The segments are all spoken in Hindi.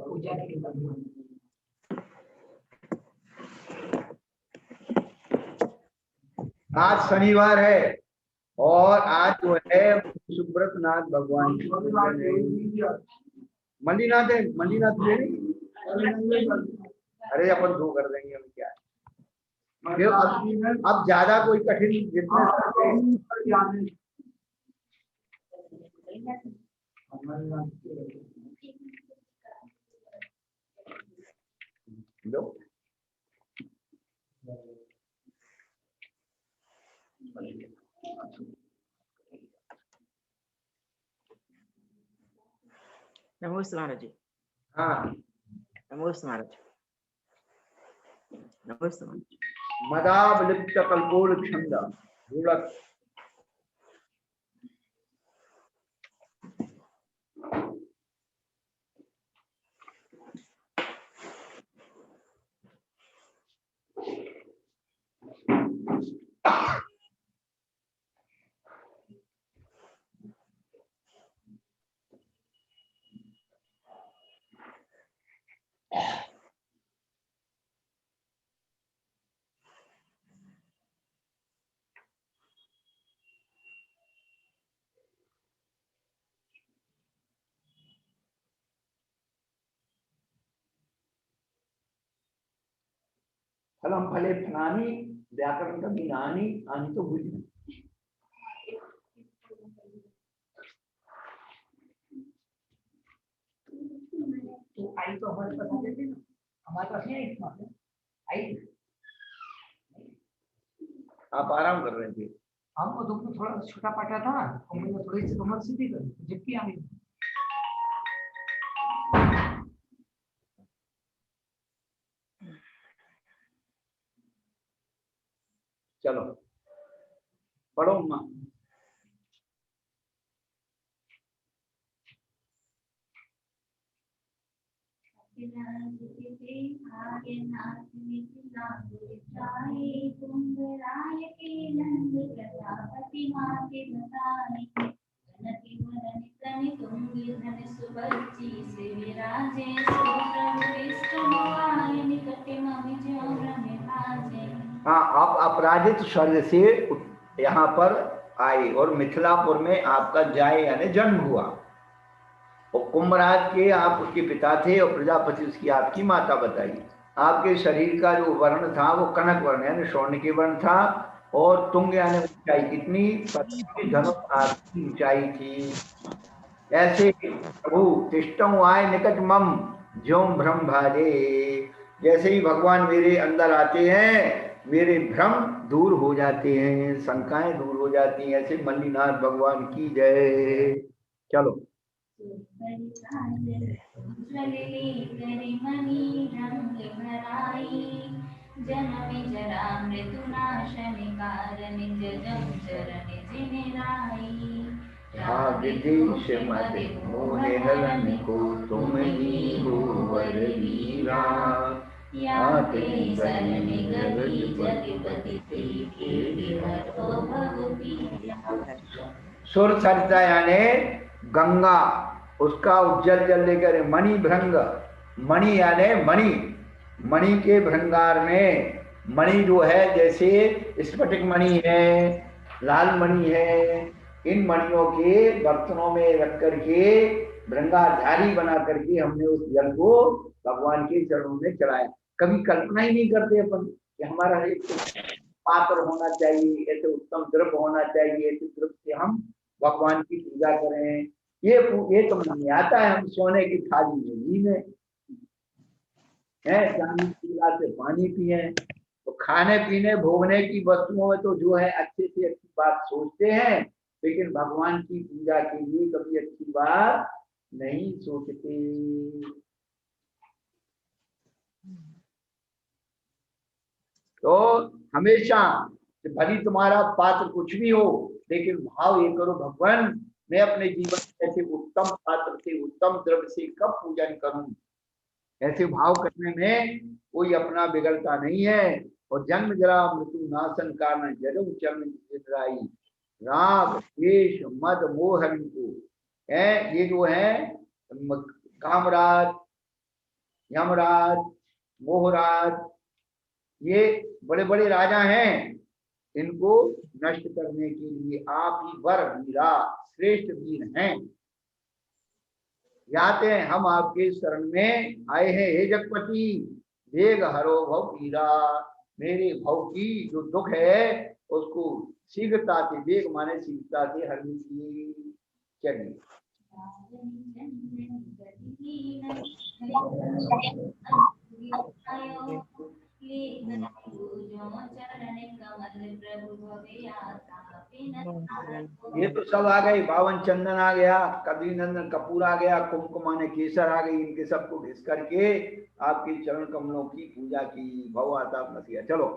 पूजा के लिए आज शनिवार है और आज जो है सुब्रत नाथ भगवान मंडीनाथ है। मंडीनाथ ले अरे अपन दो कर देंगे हम क्या है। अब ज्यादा कोई कठिन जितने लो नमस्ते महाराज जी। हाँ नमस्ते महाराज। नमस्ते महाराज। मदावलिप्त कल्पोल छंद ढूढ़क फलम फले फलानी व्याकरण का मीनानी आनी तो बुझ तो आई तो हमारे पास आ जाती ना, हमारे पास नहीं आई आई। आप आराम कर रहे थे। हमको दुख में थोड़ा छोटा पाटा था और मैंने थोड़ी सी कमर सीधी कर जबकि आ गई। चलो पढ़ो माँ। हाँ आप अपराजित स्वर्ग से यहाँ पर आए और मिथिलापुर में आपका जाए यानी जन्म हुआ और कुंभराज के आप उसके पिता थे और प्रजापति उसकी आपकी माता बताई। आपके शरीर का जो वर्ण था वो कनक वर्ण यानी स्वर्ण के वर्ण था और तुंग यानी ऊंचाई कितनी 25 धनुष आपकी ऊंचाई थी। ऐसे प्रभु तिष्ठं आय निकट मम ज्यों भ्रम भाजे। जैसे ही भगवान मेरे अंदर आते हैं मेरे भ्रम दूर हो जाते हैं, शंकाएं दूर हो जाती हैं। ऐसे मल्लीनाथ भगवान की जय। चलो भाग्यदेश मत मोहे हलन को तुम ही हो वर वीरा। सुर सरिता यानी गंगा उसका उज्जवल जल लेकर मणि भृंग मणि यानी मणि मणि के भृंगार में मणि जो है जैसे स्फटिक मणि है लाल मणि है इन मणियों के बर्तनों में रख करके भृंगाधारी बना करके हमने उस जल को भगवान के चरणों में चढ़ाया। कभी कल्पना ही नहीं करते अपन कि हमारा एक पात्र होना चाहिए, ऐसे उत्तम द्रव्य होना चाहिए, ऐसे द्रव्य से हम भगवान की पूजा करें। ये तो नहीं आता है। हम सोने की थाली में घी में है चांदी की गिलास से पानी पिए। तो खाने पीने भोगने की वस्तुओं में तो जो है अच्छे से अच्छी बात सोचते हैं लेकिन भगवान की पूजा के लिए कभी अच्छी बात नहीं सोचते। तो हमेशा भली तुम्हारा पात्र कुछ भी हो लेकिन भाव ये करो भगवान मैं अपने जीवन में ऐसे उत्तम पात्र से उत्तम द्रव्य से कब पूजन करूं। ऐसे भाव करने में कोई अपना बिगड़ता नहीं है। और जन्म जरा मृत्यु नाशन कारण जन्म चरण राग द्वेष मद मोहन को है, ये जो है कामराज, यमराज, मोहराज, ये बड़े बड़े राजा हैं। इनको नष्ट करने के लिए आप ही वर वीरा श्रेष्ठ वीर हैं। जाते हैं हम आपके शरण में आए हैं हे जगपति, वेग हरो भव वीरा, मेरे भव की जो दुख है उसको शीघ्रता से, वेग माने शीघ्रता से हरने की। चलिए ये तो सब आ गए, बावन चंदन आ गया, कबीर नंदन कपूर आ गया, कुमकुमा ने केसर आ गई, इनके सबको घिस करके आपके चरण कमलों की पूजा की। भव आता मसीहा। चलो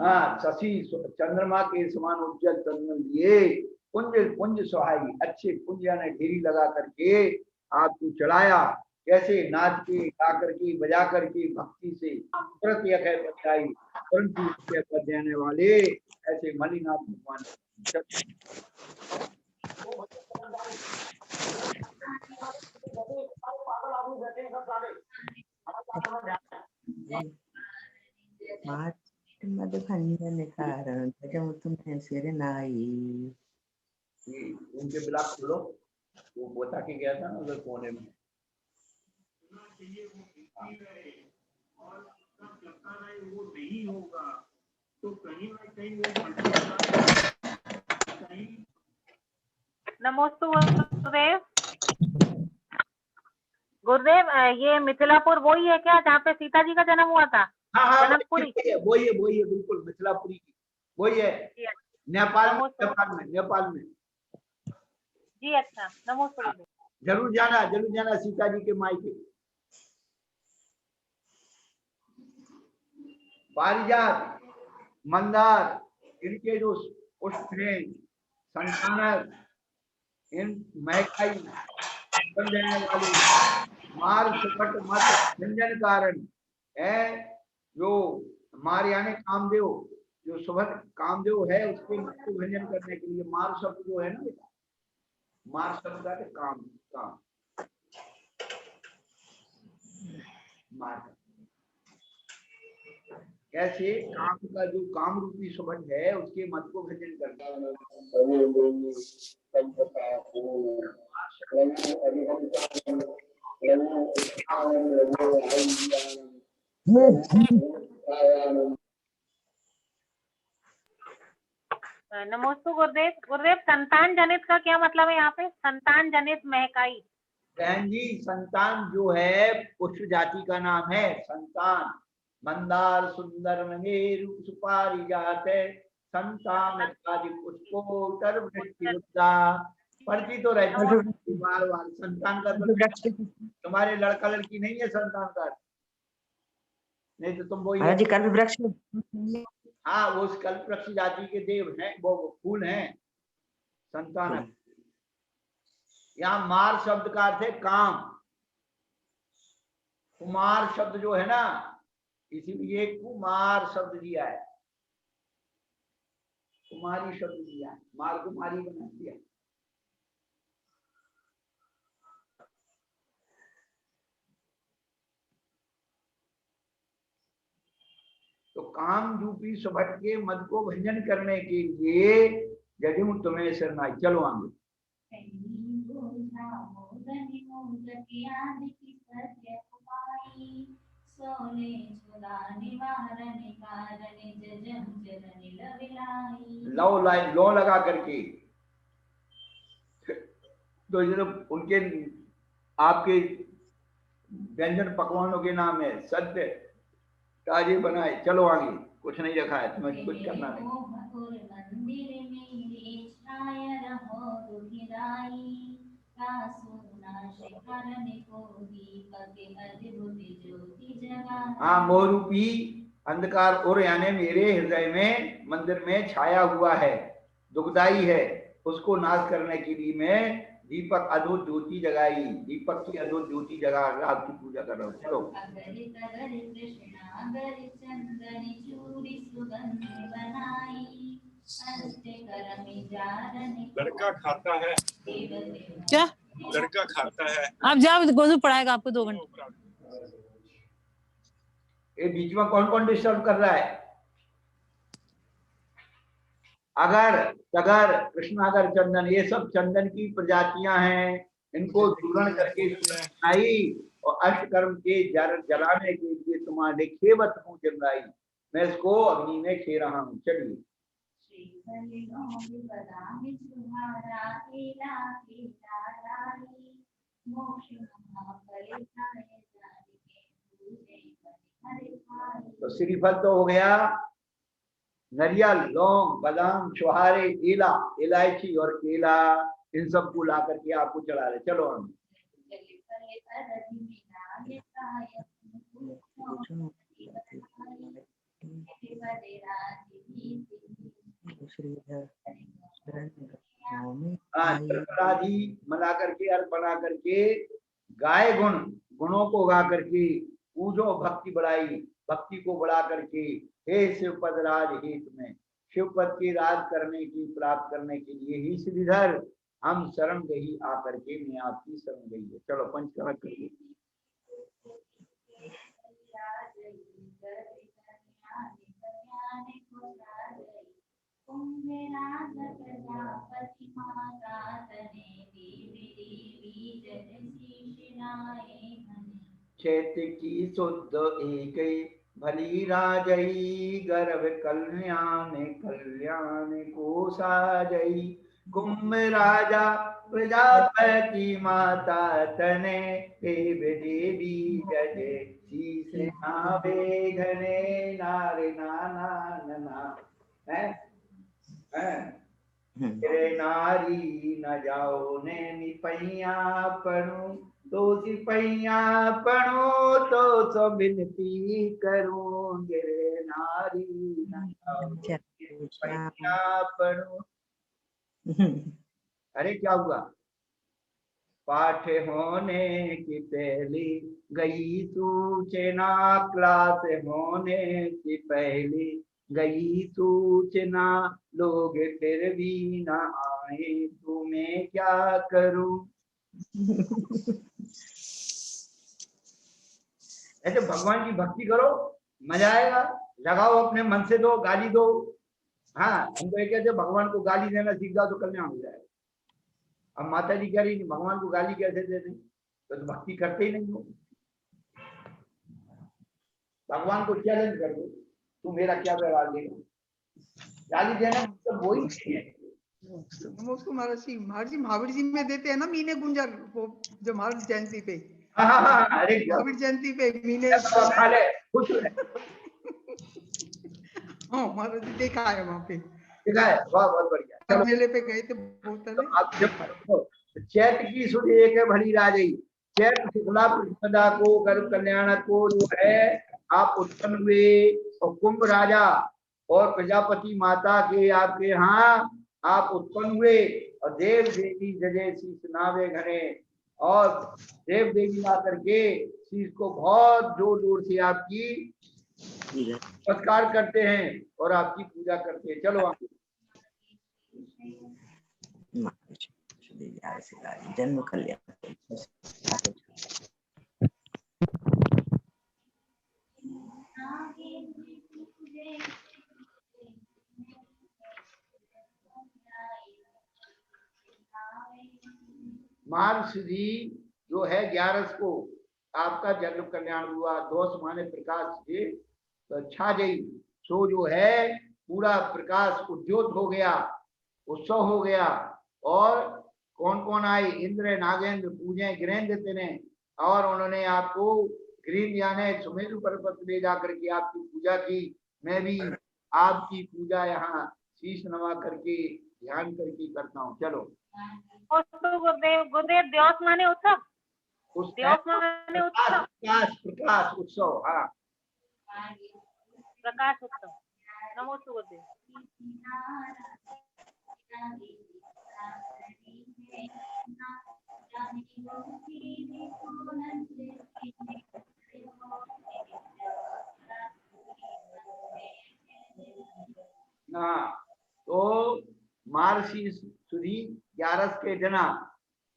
हाँ, शशि चंद्रमा के समान उज्जवल चंदन लिए पुंज पुंज सुहाई, अच्छे पुंज यानी ढेरी लगा करके आपको चढ़ाया। कैसे? नाच के, गा करके, बजा करके, भक्ति से तुरंत यह बचाई, परंतु देने वाले ऐसे मलिनाथ भगवान। मधुभंजन कारण तुम्हें सिर नाई। उनके बिलाप खोलो, वो बता के गया था ना उधर कोने में। वो नहीं होगा तो कहीं ना कहीं नमोस्तु गुरुदेव। गुरुदेव, ये मिथिलापुर वही है क्या जहाँ पे सीता जी का जन्म हुआ था? हाँ, जनकपुरी वही है बिल्कुल, मिथिलापुरी की वही है। नेपाल में। जी अच्छा, नमोस्तु। जरूर जाना सीता जी के मायके। पारिजात, मंदार, इनके जो पुष्प हैं, संतानक, इन महकाई बन जाने वाले, मार सुकट मत व्यंजन कारण है, जो मार यानी कामदेव, जो सुबह कामदेव है उसके मत को व्यंजन करने के लिए मार शब्द जो है ना बेटा, मार शब्द का काम मार। कैसे? काम का जो काम रूपी सुबह है उसके मत को भजन करता है। नमोस्तु गुरुदेव। गुरुदेव, संतान जनित का क्या मतलब है यहाँ पे? संतान जनित महकाई। बहन जी, संतान जो है पुष्प जाति का नाम है। संतान मंदार सुंदर महेरु सुपारी जात है, संतान आदि पुष्पोत्तर वृष्टि पढ़ती तो रहती बार बार। संतान का तो तुम्हारे लड़का लड़की नहीं है संतान का, नहीं तो तुम वो वृक्ष। हाँ, वो उस कल्प वृक्ष जाति के देव हैं, वो फूल हैं संतान। यहाँ मार शब्द का अर्थ है काम। कुमार शब्द जो है ना, इसीलिए कुमार शब्द दिया है, कुमारी शब्द दिया है, मार कुमारी बना दिया। तो काम रूपी सुभट के मद को भंजन करने के लिए यदि तुम्हें शरणाई। चलो आगे। लो लगा करके तो उनके आपके व्यंजन पकवानों के नाम है सत्य ताजे बनाए। चलो आगे, कुछ नहीं रखा है, तुम्हें कुछ करना नहीं। हाँ, मोहरूपी अंधकार और यानी मेरे हृदय में मंदिर में छाया हुआ है, दुखदाई है, उसको नाश करने के लिए मैं दीपक अद्भुत ज्योति जगाई, दीपक की अद्भुत ज्योति जगा कर आपकी पूजा कर रहा हूँ। चलो लड़का खाता है क्या लड़का खाता है। आप जाओ, गोजू पढ़ाएगा आपको 2 घंटे। ये बीच में कौन कौन डिस्टर्ब कर रहा है? अगर तगर कृष्णागर चंदन, ये सब चंदन की प्रजातियां हैं, इनको चूर्ण करके आई और अष्टकर्म के जलाने के लिए तुम्हारे खेवत हूँ चंद्राई, मैं इसको अग्नि में खे रहा हूँ। चलिए तो श्रीफल तो हो गया, नरियल, लौंग, बादाम, छुहारे, इला, इलायची और केला, इन सबको ला करके आपको चढ़ा रहे। चलो हम राधी मिला करके अर्घ बना करके गाय गुणों को गा करके पूजो भक्ति बढ़ाई, भक्ति को बढ़ा करके हे शिवपद राज हित में, शिवपद की राज करने की प्राप्त करने के लिए ही श्रीधर हम शरण गई आकर के, मैं आपकी शरण गई है। चलो पंचकर्म करिए। चैत की शुद्ध एक भली राजई, गर्भ कल्याण कल्याण को साजई, कुंभ राजा प्रजापति माता तने, देव देवी जय शीस नावे घने, नारे नाना नना है तेरे नारी न जाओ ने निपैया पढ़ू, तो सिपैया पढ़ो तो सो विनती करूं, गिरे नारी न जाओ ने निपैया पढ़ो। अरे क्या हुआ? पाठ होने की पहली गई सूचना, क्लास होने की पहली गई सूचना, लोग फिर भी ना आए तो मैं क्या करूं। ऐसे भगवान की भक्ति करो, मजा आएगा। लगाओ अपने मन से, दो गाली दो। हाँ, हम तो ये कहते हैं भगवान को गाली देना सीख जाओ तो कल्याण हो जाएगा। अब माता जी कह रही भगवान को गाली कैसे दे दें, तो भक्ति करते ही नहीं हो। भगवान को चैलेंज कर दो, तू मेरा क्या व्यवहार देगा। गाली देना मतलब वही नहीं है। उसको महावीर जी में देते हैं ना मीने गुंजर, वो जो महावीर जयंती पे। अरे महावीर जयंती पे मीने खा ले, खुश रहे। हाँ, महाराज जी देखा है वहाँ पे, देखा है। वाह, बहुत बढ़िया। मेले पे गए थे बोलते तो आप जब चैत की सुध एक है भली राजई, चैत शुक्ला प्रतिपदा को गर्भ कल्याण को जो है आप उत्पन्न हुए, और कुंभ राजा और प्रजापति माता के आपके यहाँ आप उत्पन्न हुए, और देव देवी जजय शीस नावे घने, और देव देवी आकर के शीस को बहुत जोर जोर से आपकी नमस्कार करते हैं और आपकी पूजा करते हैं। चलो आप जन्म कल्याण। मार्गशीरी जो है 11 को आपका जन्म कल्याण हुआ। दोष माने प्रकाश से तो छाजई, सो जो है पूरा प्रकाश उद्योत हो गया, उत्सव हो गया। और कौन कौन आए? इंद्र नागेंद्र पूजे गिरेंद्र तेने, और उन्होंने आपको ग्रीन यानी सुमेरु पर्वत ले जाकर के आपकी पूजा की। मैं भी आपकी पूजा यहाँ शीश नवा करके ध्यान करके करता हूँ। चलो गुरुदेव दिवस माने उत्सव, दिवस माने उत्सव, प्रकाश उत्सव। हाँ, प्रकाश उत्सव। नमो गुरुदेव। हाँ, तो महर्षि सुधी 11 के जना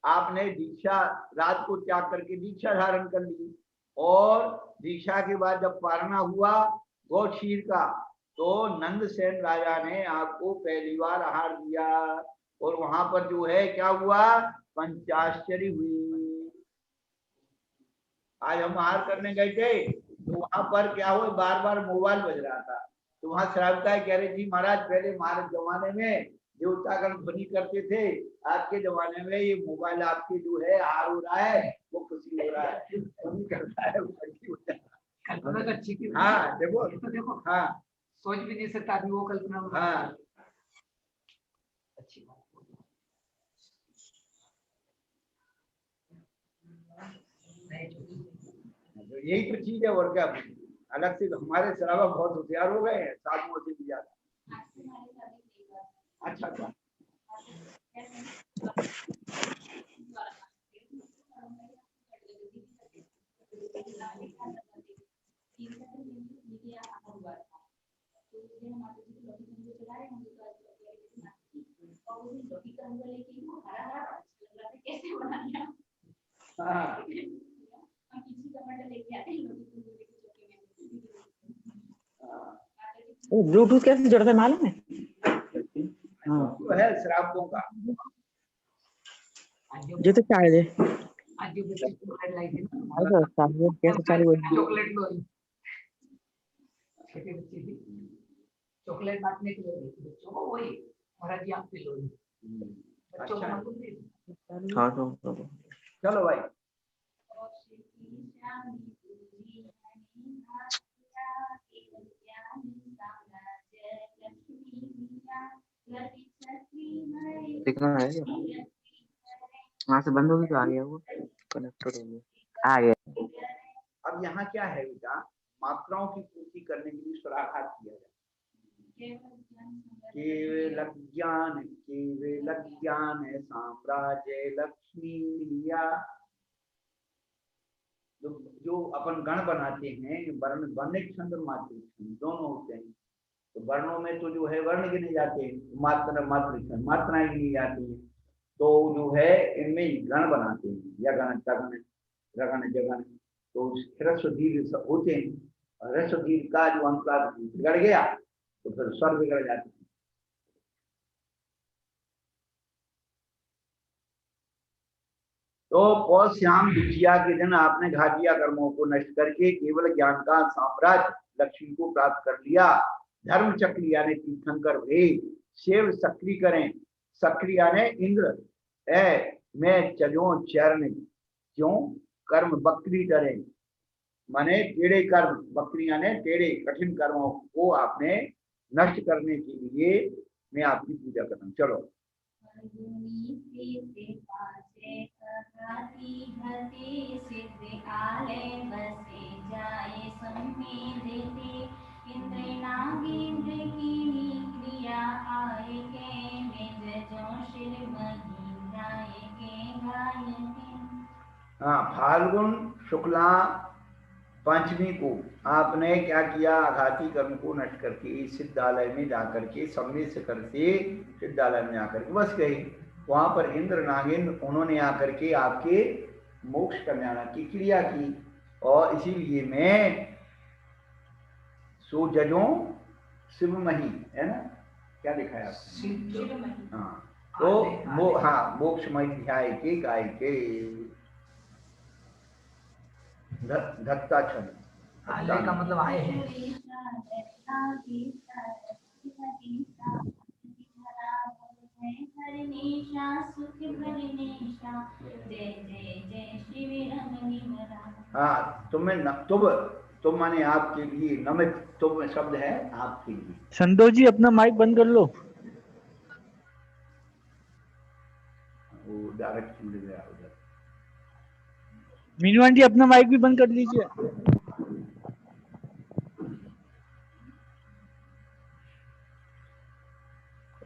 आपने दीक्षा रात को त्याग करके दीक्षा धारण कर ली, और दीक्षा के बाद जब पारना हुआ गौ क्षीर का, तो नंदसेन राजा ने आपको पहली बार आहार दिया, और वहां पर जो है क्या हुआ, पंचाश्चर्य हुई। आज हम आहार करने गए थे, तो वहां पर क्या हुआ, बार बार मोबाइल बज रहा था, तो वहां श्रावकाय कह रहे जी महाराज, पहले हमारे जमाने में देवतागण ध्वनि करते थे, आज के जमाने में ये मोबाइल आपके जो है आहार हो रहा है, वो खुशी हो रहा है, ध्वनि करता है, वो खुशी हो रहा है। कल्पना तो अच्छी थी। हाँ देखो, ये तो देखो, हाँ सोच भी नहीं सकता आदमी वो कल्पना में। हाँ, अच्छी बात। तो यही तो चीज है, और क्या अलग से। हमारे शराबा बहुत होशियार हो गए हैं, साधुओं से भी ज्यादा। अच्छा अच्छा, हाँ वो ब्लूटूथ कैसे जोड़ते हैं मालूम है? हाँ तो है श्रावकों का। जो तो चार्ज है। आज जो बच्चे चॉकलेट लाई थी ना, अच्छा साहब कैसे चालू है? चॉकलेट लो, छोटे बच्चे की चॉकलेट बांटने के लिए बच्चों को, वही महाराज जी आप भी लो, बच्चों अच्छा। को हाँ तो चलो भाई, दिखना है क्या? वहाँ से बंद होगी तो आ गया, वो कनेक्टेड हो गया, आ गया। अब यहाँ क्या है बेटा, मात्राओं की पूर्ति करने के लिए स्वराघात किया जाए। केवल ज्ञान साम्राज्य लक्ष्मी लिया। जो अपन गण बनाते हैं, वर्ण वर्णिक छंद मात्रिक छंद दोनों होते हैं। तो वर्णों में तो जो है वर्ण गिने जाते हैं, मात्रिक छंद मात्राएं गिनी जाती हैं। तो जो है इनमें गण बनाते हैं, या गण तगण रगण जगन, तो ह्रस्व दीर्घ होते हैं। ह्रस्व दीर्घ का जो अनुपात बिगड़ गया तो फिर स्वर बिगड़ जाते हैं। तो पौष श्याम द्वितीया के दिन आपने घाटिया कर्मों को नष्ट करके केवल ज्ञान का साम्राज्य लक्ष्मी को प्राप्त कर लिया। धर्म चक्र यानी तीर्थंकर वे शिव सक्रिय करें, सक्रिय यानी इंद्र है मैं चलो चरण क्यों कर्म बकरी डरे, माने टेढ़े कर्म, बकरी यानी टेढ़े कठिन कर्मों को आपने नष्ट करने के लिए मैं आपकी पूजा करता हूँ। चलो हाँ, फाल्गुन शुक्ला पंचमी को आपने क्या किया, आघाती कर्म को नष्ट करके सिद्धालय में जाकर के सम्मिलित करके सिद्धालय में आकर के बस गए। वहां पर इंद्र नागिन उन्होंने आकर के आपके मोक्ष कल्याण की क्रिया की, और इसीलिए मैं सुजजों शिवमही है ना, क्या लिखा है आपने? हाँ, तो हाँ मोक्षमय ध्याय के गाय के धत्ता छंद आले का मतलब आए हैं। हाँ, तुम माने आपके लिए नमित, तुम शब्द है आपके लिए। संतोष जी अपना माइक बंद कर लो। वो डायरेक्ट सुन गया उधर। मीनवान जी अपना माइक भी बंद कर लीजिए।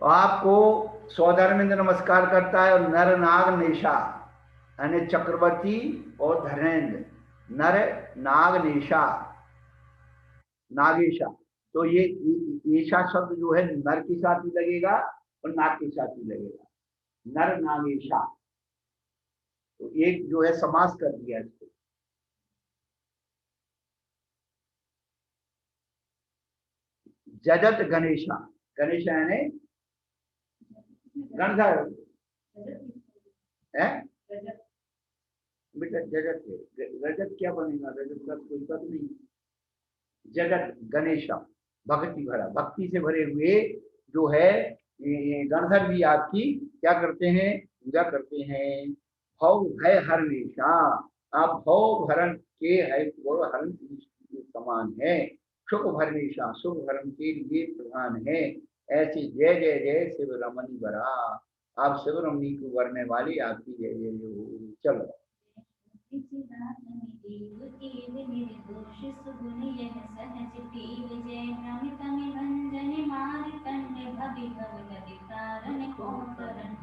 तो आपको सौधर्मेंद्र नमस्कार करता है, और नर नाग नेशा यानी चक्रवर्ती और धर्मेंद्र, नर नाग नेशा नागेशा। तो ये ईशा शब्द जो है नर के साथ ही लगेगा और नाग के साथ ही लगेगा, नर नागेशा। तो एक जो है समास कर दिया इसको। जजत गणेशा, गणेशा यानी गणधर है बेटा। जगत है, रजत क्या बनेगा, रजत का कोई पद नहीं। जगत गणेशा, भक्ति भरा, भक्ति से भरे हुए जो है ये गणधर भी आपकी क्या करते हैं, पूजा करते हैं। भव भय हरणेशा, आप भव भरण के है वो हरण के समान है। सुख भरणेशा, सुख भरण के लिए प्रधान है। ऐसी जय जय जय शिव रमणी बरा, आप शिव रमणी को वरने वाली आपकी जय जय जय हो। चलो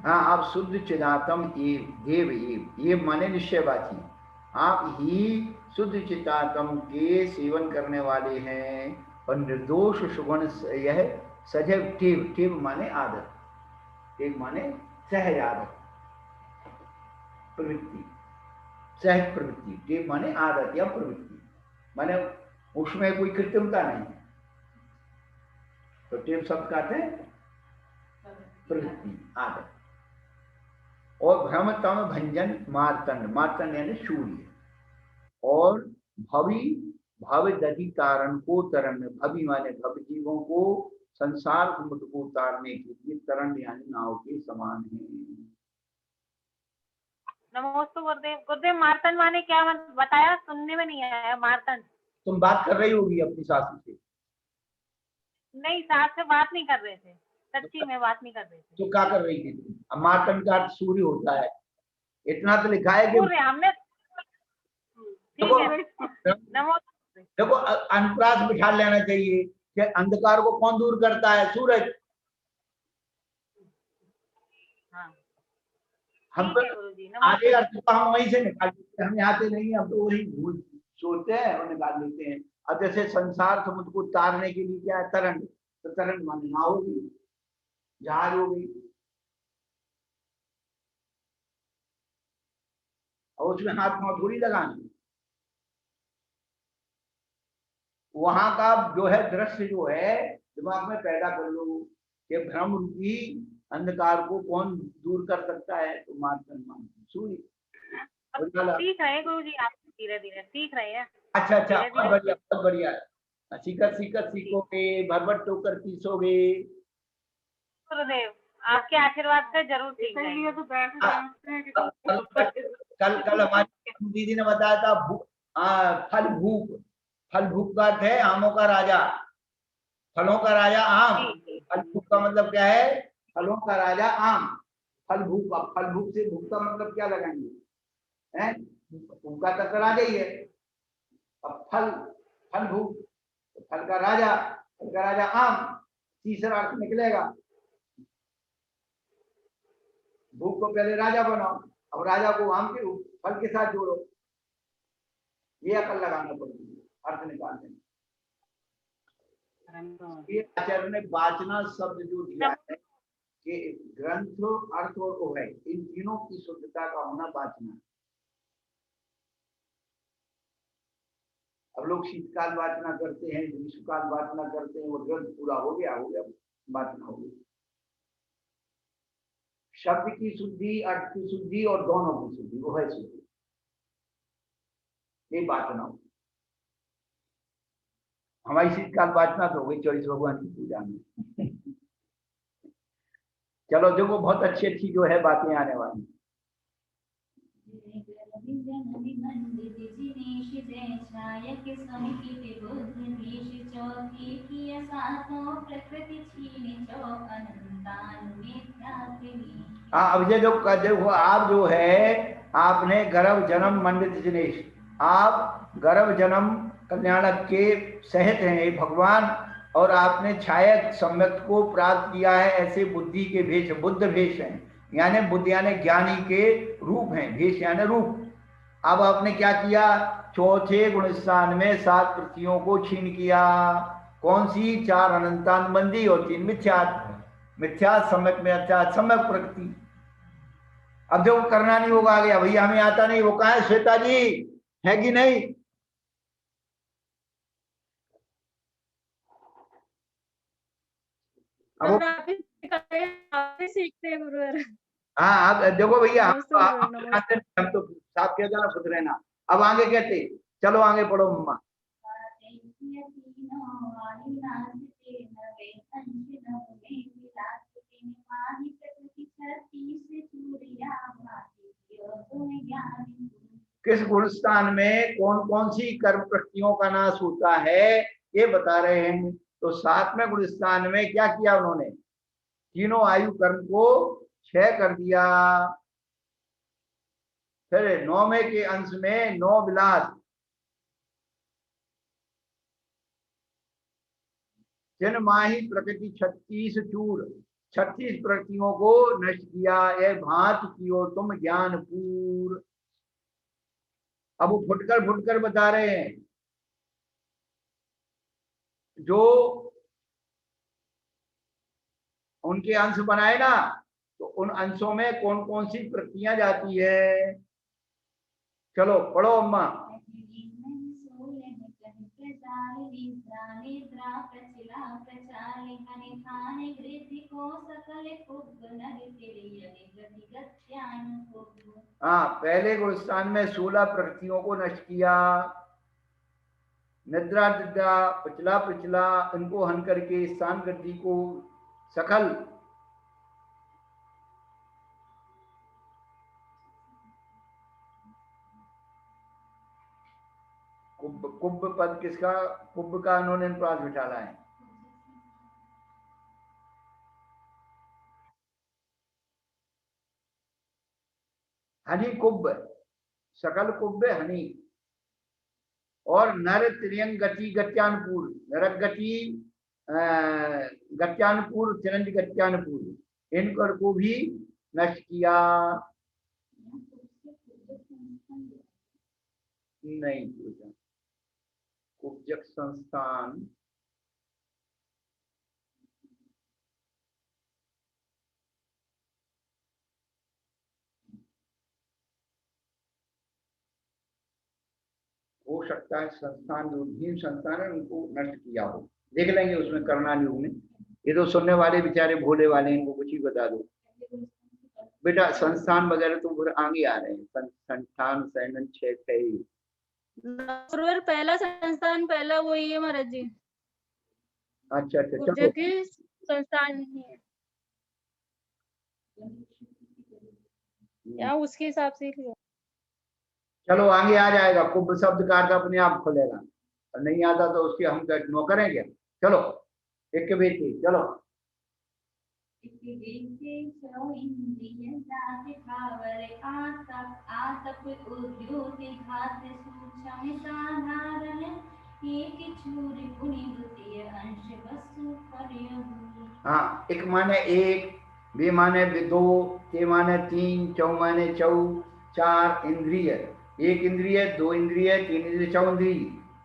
हाँ, आप शुद्ध चिदातम देव ये माने निश्चयवाची, आप ही शुद्ध चिदातम के सेवन करने वाले हैं। और निर्दोष सुगुण यह सजैव टेव, टेव माने आदत, टेव माने सहज आदत, प्रवृत्ति, सहज प्रवृत्ति। टेव माने आदत या प्रवृत्ति, माने उसमें कोई कृत्रिमता नहीं है। तो टेव शब्द का अर्थ है प्रवृत्ति, आदत। और भ्रमतम भंजन मार्तंड, मार्तंड यानी सूर्य। और भवि भव दधि तारण को तरण, भवि माने भव जीवों को संसार समुद्र को उतारने के लिए तरण यानी नाव के समान है। नमोस्तु गुरुदेव। गुरुदेव मार्तंड माने क्या बताया, सुनने में नहीं आया। मार्तंड तुम बात कर रही होगी अपनी सासू से? नहीं, सास से बात नहीं कर रहे थे, सच्ची में बात नहीं कर रहे थे। तो क्या कर रही थी तुम? अब मार्तंड का अर्थ सूर्य होता है, इतना तो लिखा है कि सूर्य हमने, ठीक है। देखो अनुप्रास बिठा लेना चाहिए कि अंधकार को कौन दूर करता है, सूरज। हाँ, हम तो आगे अर्थ तो हम वहीं से निकाल लेते हैं, हमें आते नहीं, हम तो वही भूल सोचते हैं और निकाल लेते हैं। अब जैसे संसार समुद्र को तारने के लिए क्या है, तरण, तो तरण माने नाव होगी, जहाज हो गई। और उसमें हाथ पांव थोड़ी लगाना। वहां का जो है दृश्य जो है दिमाग में पैदा कर लो कि भ्रम रूपी अंधकार को कौन दूर कर सकता है, तो मार्तंड मान सूर्य। सीख रहे हैं गुरु जी, आप धीरे धीरे सीख रहे हैं। अच्छा अच्छा, बहुत बढ़िया, बहुत बढ़िया। सीखत सीखत सीखोगे, भरभट टोकर पीसोगे। गुरुदेव आपके आशीर्वाद से जरूर सीख जाएंगे। कल हमारी दीदी ने बताया था फल भूख, फल भूख का अर्थ है आमों का राजा, फलों का राजा आम। फल भूख का मतलब क्या है, फलों का राजा आम। फल भूख, अब फल भूख से भूख का मतलब क्या लगाएंगे, हैं? भूख का तक राजा ही है। अब फल, फल भूख, फल का राजा, फल का राजा आम, तीसरा अर्थ निकलेगा। भूख को पहले राजा बनाओ, अब राजा को आम के फल के साथ जोड़ो। ये अकल लगाना पड़ेगी अर्थ निकालने में। ये आचार्य ने वाचना शब्द जो दिया है कि ग्रंथ, अर्थ और उभय, इन तीनों की शुद्धता का होना वाचना। अब लोग शीतकाल वाचना करते हैं, ग्रीष्मकाल वाचना करते हैं, वो ग्रंथ पूरा हो गया वाचना हो गई। शब्द की शुद्धि, अर्थ की शुद्धि और दोनों की शुद्धि, वो है शुद्धि, ये वाचना हो। हमारी शीतकाल वाचना तो हो गई 24 भगवान की पूजा में। चलो देखो, बहुत अच्छी अच्छी जो है बातें आने वाली। हाँ, अब ये जो देखो, आप जो है आपने गर्भ जन्म मंडित जिनेश, आप गर्भ जन्म कल्याणक के सहित हैं भगवान, और आपने छायक सम्यक को प्राप्त किया है, ऐसे बुद्धि के भेष, बुद्ध भेष हैं, यानी बुद्ध यानी ज्ञानी के रूप हैं, भेष यानी रूप। अब आपने क्या किया, चौथे गुण स्थान में 7 वृत्तियों को छीन किया। कौन सी? 4 अनंतानुबंधी और 3 मिथ्यात्। मिथ्यात् सम्यक में अर्थात सम्यक प्रकृति। अब जो करना नहीं होगा आगे, भैया हमें आता नहीं, वो कहाँ है? श्वेता जी है कि नहीं? अब सीखते हैं गुरुवर। हाँ, अब देखो भैया हम नमस्ते। तो साफ किया था ना, खुद रहना। अब आगे कहते, चलो आगे पढ़ो मम्मा। किस गुण स्थान में कौन कौन सी कर्म प्रकृतियों का नाश होता है ये बता रहे हैं। तो 7वें गुण स्थान में क्या किया उन्होंने? तीनों आयु कर्म को क्षय कर दिया। फिर 9वें के अंश में 9 विलास, जिन माही प्रकृति 36 चूर, 36 प्रकृतियों को नष्ट किया। यह भांत कियो तुम ज्ञानपूर। अब वो फुटकर बता रहे हैं, जो उनके अंश बनाए ना, तो उन अंशों में कौन कौन सी प्रकृतियां जाती है। चलो पढ़ो अम्मा। हाँ, पहले गुण स्थान में 16 प्रकृतियों को नष्ट किया। निद्रा निद्रा पिछला पिछला इनको हन करके स्थान गति को सकल। कुब्ब पद किसका? कुब्ब का उन्होंने प्रास बिठाला है। हनी कुब्ब, सकल कुब्ब हनी। और नर त्रियंग गति गत्यानुपूर, नरक गति गत्यानुपूर, तिरंज गत्यानुपूर, इनकर को भी नष्ट किया। नहीं पूछा। कुब्जक संस्थान हो सकता है, संस्थान जो भीम संस्थान है उनको नष्ट किया हो, देख लेंगे उसमें करना नहीं में। ये तो सुनने वाले बेचारे भोले वाले, इनको कुछ ही बता दो बेटा। संस्थान वगैरह तो फिर आगे आ रहे हैं। संस्थान सैनन 6 गुरुवर पहला संस्थान पहला वही है महाराज जी। अच्छा अच्छा, चलो जबकि संस्थान नहीं है या उसके हिसाब से ही। चलो आगे आ जाएगा। कुब्ब शब्द का अर्थ अपने आप खुलेगा, और नहीं आता तो उसकी हम नो करेंगे। चलो एक के बेटी, चलो। हाँ, एक माने एक, बे माने दो, ते माने 3, चौ माने चौ, 4 इंद्रिय, 1 इंद्रिय, 2 इंद्रिय, 3 इंद्रिय, 4 इंद्रिय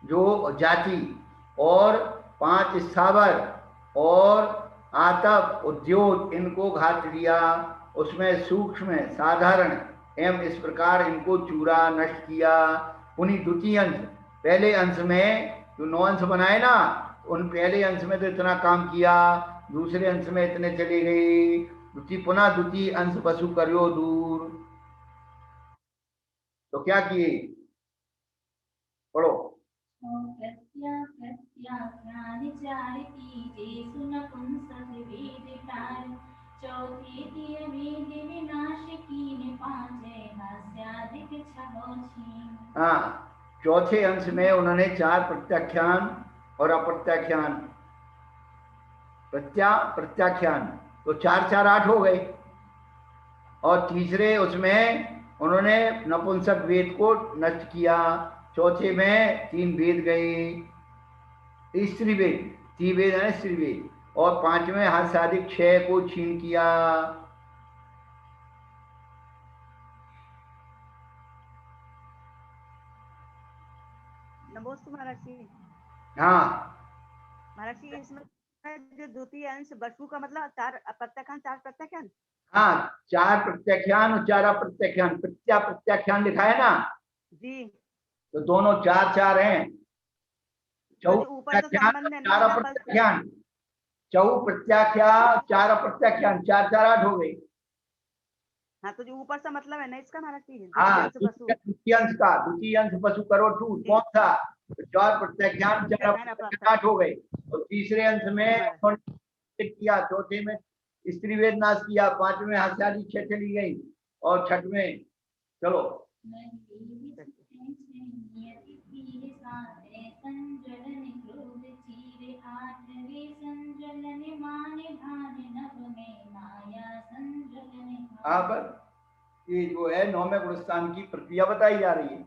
जो जाति, और 5 स्थावर और आतप उद्योग, इनको घात दिया। उसमें सूक्ष्म साधारण एवं इस प्रकार इनको चूरा नष्ट किया। पुनः द्वितीय अंश, पहले अंश में जो 9 अंश बनाए ना, उन पहले अंश में तो इतना काम किया, दूसरे अंश में इतने चले गए। पुनः द्वितीय अंश पशु करो दूर। तो क्या किए? पढ़ो। हाँ, चौथे अंश में उन्होंने 4 प्रत्याख्यान और अप्रत्याख्यान, प्रत्याख्यान, तो 4 4 8 हो गए। और तीसरे उसमें उन्होंने नपुंसक वेद को नष्ट किया। चौथे में 3 वेद गए, स्त्री वेद, त्रिवेद है श्रीवेद, और पांचवें हाथ से अधिक 6 को छीन किया। नमोस्तु महाराज जी। हाँ महाराज जी इसमें जो द्वितीय अंश वसु का मतलब 4 प्रत्याख्यान 4 प्रत्याख्यान। हाँ, 4 प्रत्याख्यान और 4 अप्रत्याख्यान। प्रत्याख्यान लिखा है ना जी, तो दोनों 4 हैं। ऊपर तो संबंध है ना, 4 प्रत्याख्यान, 4 प्रत्याख्यान 4 अप्रत्याख्यान, 4 4 8 हो गई। हाँ तो जो ऊपर सा मतलब है ना इसका महाराज जी, हाँ, द्वितीय अंश वसु। द्वितीय अंश वसु करो 2 कौन सा? 4 प्रत्याख्यान 4 अप्रत्याख्यान 8 हो गई। और तीसरे अंश में किया, चौथे में स्त्री वेद नाश किया, पांचवें हास्यादी 6 चली गई, और छठवें चलो हाँ, बस ये जो है 9वें गुणस्थान की प्रक्रिया बताई जा रही है।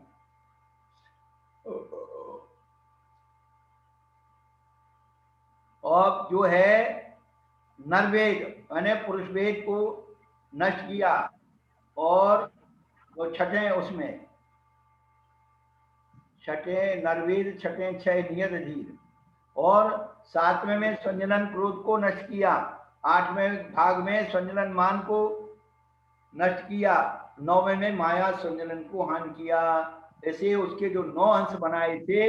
और जो है नरवेद यानी पुरुष वेद को नष्ट किया, और वो छठे उसमें छठे नरवेद, छठे 6 नियत धीर, और 7वें में संजनन क्रोध को नष्ट किया, 8वें भाग में संजनन मान को नष्ट किया, 9वें में माया संजनन को हान किया। ऐसे उसके जो 9 अंश बनाए थे,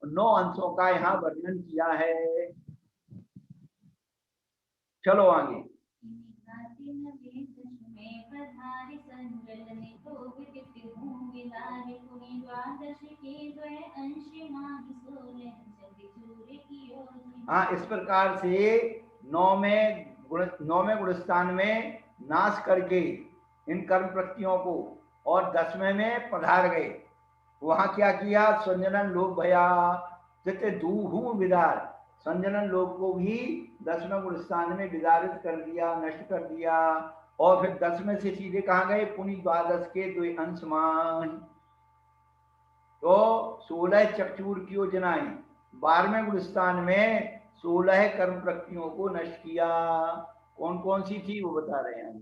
9 अंशों का यहाँ वर्णन किया है। चलो आगे। हाँ, इस प्रकार से 9वें गुणस्थान में नाश करके इन कर्म प्रकृतियों को, और 10वें में पधार गए। वहां क्या किया? संजनन लोक भया चित्त दूहु विदार, संजनन लोक को भी 10वें गुणस्थान में विदारित कर दिया, नष्ट कर दिया। और फिर 10वें से सीधे कहाँ गए? पुनि द्वादश के 2 अंशमान। तो 16 चक्षुर की योजनाएं, 12वें गुणस्थान में 16 कर्म प्रकृतियों को नष्ट किया। कौन कौन सी थी वो बता रहे हैं।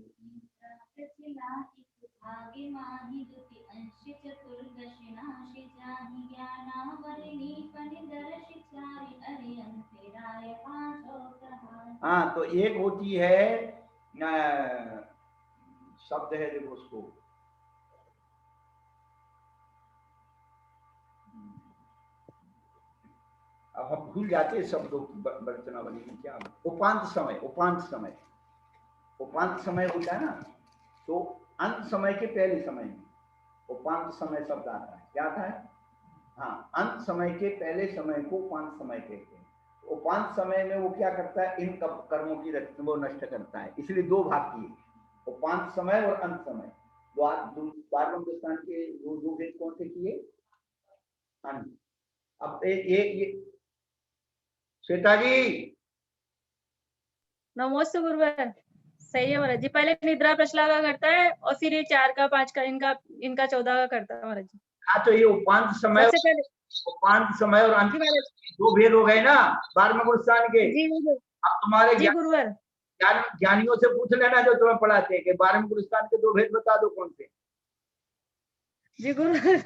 हाँ, तो एक होती है शब्द है, देखो उसको अब हम भूल जाते हैं शब्दों की रचनावली में। क्या उपांत समय, उपांत समय, उपांत समय होता है ना, तो अंत समय के पहले समय में उपांत समय शब्द आता है। क्या आता है? हाँ, अंत समय के पहले समय को उपांत समय कहते हैं। उपांत समय में वो क्या करता है? इन कर्मों की वो नष्ट करता है। इसलिए 2 भाग किए, उपांत समय और अंत समय। 12वें गुणस्थान के 2 भेद कौन से किए? अंत। अब ये श्वेता जी। नमोस्तु गुरुवर। सही है महाराज जी, पहले निद्रा प्रश्लाघा करता है और फिर ये 4 का 5 का इनका 14 का करता है महाराज जी। हाँ, तो ये उपांत समय और अंत 2 भेद हो गए ना 12वें गुणस्थान के। अब तुम्हारे ज्ञानियों से पूछ लेना जो तुम्हें पढ़ाते हैं कि 12वें गुणस्थान के 2 भेद बता दो कौन से। जी गुरुवर।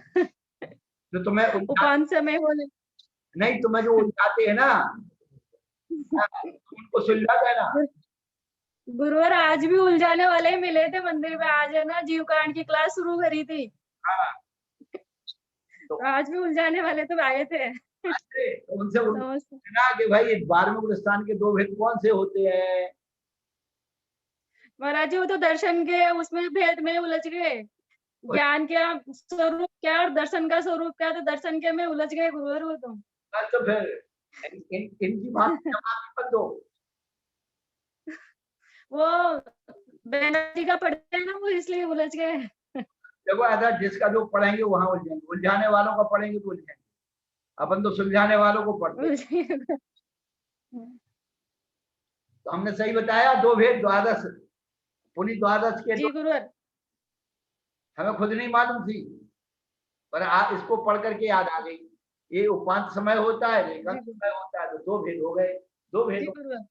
तो तुम्हें उपांत समय बोले नहीं, तुम्हें जो उलझाते हैं ना उनको सुलझा देना। गुरुवर आज भी उलझाने वाले ही मिले थे मंदिर में। आज है ना जीव कांड की क्लास शुरू करी थी। हाँ, तो आज भी उलझाने वाले तो आए थे। उनसे पूछना कि भाई 12वें गुणस्थान के 2 भेद कौन से होते हैं। महाराज जी वो तो दर्शन के उसमें भेद में उलझ गए। ज्ञान का स्वरूप क्या और दर्शन का स्वरूप क्या, तो दर्शन के में उलझ गए गुरुवर वो तो। तो फिर इनकी बात मत दो। वो बैनर्जी का पढ़ते हैं ना, वो इसलिए उलझ गए। देखो ऐसा जिसका जो पढ़ेंगे वहां उलझेंगे, उलझाने वालों का पढ़ेंगे तो उलझेंगे। अपन तो सुलझाने वालों को पढ़ते। तो हमने सही बताया 2 भेद द्वादश, पुनि द्वादश के। जी गुरुवर। हमें खुद नहीं मालूम थी, पर आप इसको पढ़ करके याद आ गई। ये उपांत समय होता है, रेखा समय होता है, तो 2 भेद हो गए। दो जी भेदों गुरुवर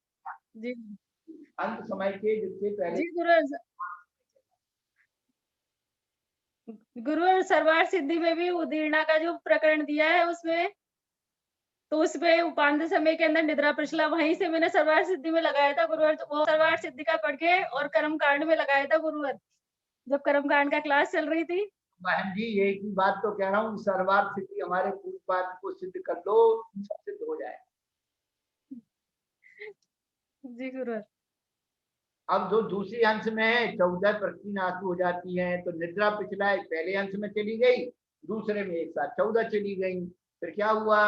जी अंत समय के जिससे पहले जी गुरुवर गुरुवर सर्वार्थ सिद्धि में भी उदीर्णा का जो प्रकरण दिया है उसमें, तो उसमें उपांत समय के अंदर निद्रा प्रचला, वहीं से मैंने सर्वार्थ सिद्धि में लगाया था गुरुवर। तो वो सर्वार्थ सिद्धि का पढ़ के और कर्म कांड में लगाया था गुरुवर, जब कर्म कांड का क्लास चल रही थी। बहन जी एक ही बात तो कह रहा हूँ, सर्वार्थ सिद्धि हमारे पूरी बात को सिद्ध कर दो, सब सिद्ध हो जाए। जी गुरुवर अब जो दूसरी अंश में है 14 प्रकृति नाश हो जाती है, तो निद्रा पिछला पहले अंश में चली गई, दूसरे में एक साथ 14 चली गई, फिर क्या हुआ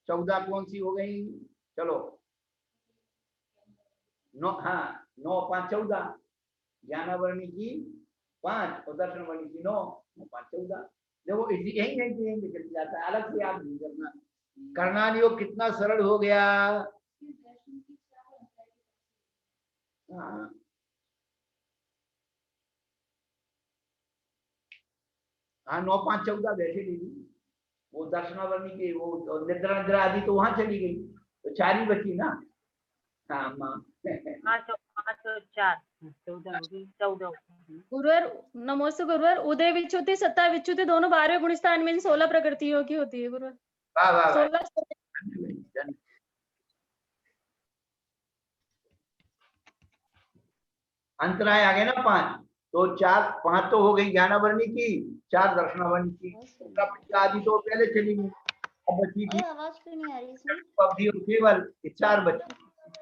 14 कौन सी हो गई, चलो 9, हाँ 9 5 14, ज्ञानावरणी की 5 और दर्शनवरणी की 9, 9 5 14। देखो यही है कि निकल जाता है, अलग से आप नहीं करना। करना नहीं हो, कितना सरल हो गया। हाँ हाँ 9 5 14 वैसे ले ली, वो दर्शनावरणी की वो निद्रा निद्रा आदि तो वहां चली गई, तो 4 ही बची ना। हाँ माँ 5 और 4 14 गुरुवर नमोस्तु गुरुवर। उदय विच्युति सत्ता विच्युति दोनों 12वें गुण स्थान में 16 प्रकृतियों की होती है गुरुवर। वाह वाह वाह। 16 अंतराय आ गए ना 5, तो 4 5 तो हो गई ज्ञानावरणी की, 4 दर्शनावरणी की, आदि तो पहले चली गई, अब बची थी आवाज क्यों नहीं आ रही इसमें? अवधि और केवल 4 बची,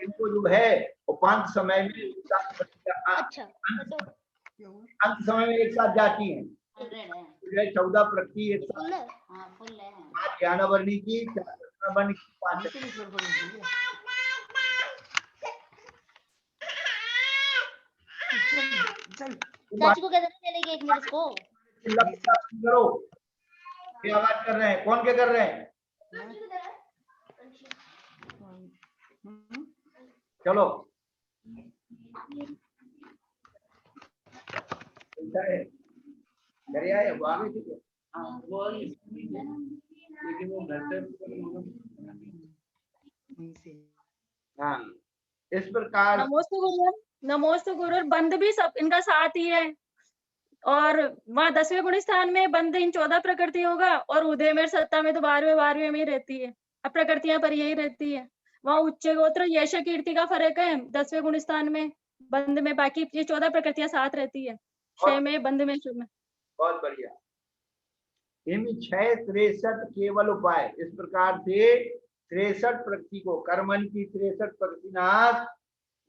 इनको जो है उपांत समय में एक साथ अच्छा अंत समय में एक साथ जाती हैं, जो है 14 प्रकृति एक फुल साथ, है? हाँ फुल है। 5 ज्ञानावरणी की, 4 दर्शनावरणी की, 5 चाची को कहते चले गए 1 मिनट इसको। करो, क्या बात कर रहे हैं, कौन क्या कर रहे हैं, चलो घर आए वो आगे ठीक है। हाँ वो लेकिन वो घर से हाँ इस प्रकार नमोस्तु गुरुवर। नमोस्तु गुरुवर। बंद भी सब इनका साथ ही है, और वहाँ 10वें गुण स्थान में बंद इन 14 प्रकृति होगा, और उदय में सत्ता में तो 12वें में ही रहती है, अब प्रकृतियां पर यही रहती है। वहाँ उच्च गोत्र यश कीर्ति का फर्क है 10वें गुण स्थान में, बंद में बाकी ये 14 प्रकृतियां साथ रहती है, क्षय में बंद में शुभ में। बहुत बढ़िया। इन 6 63 केवल उपाय, इस प्रकार से 63 प्रकृति को, कर्मन की 63 प्रकृति नाश,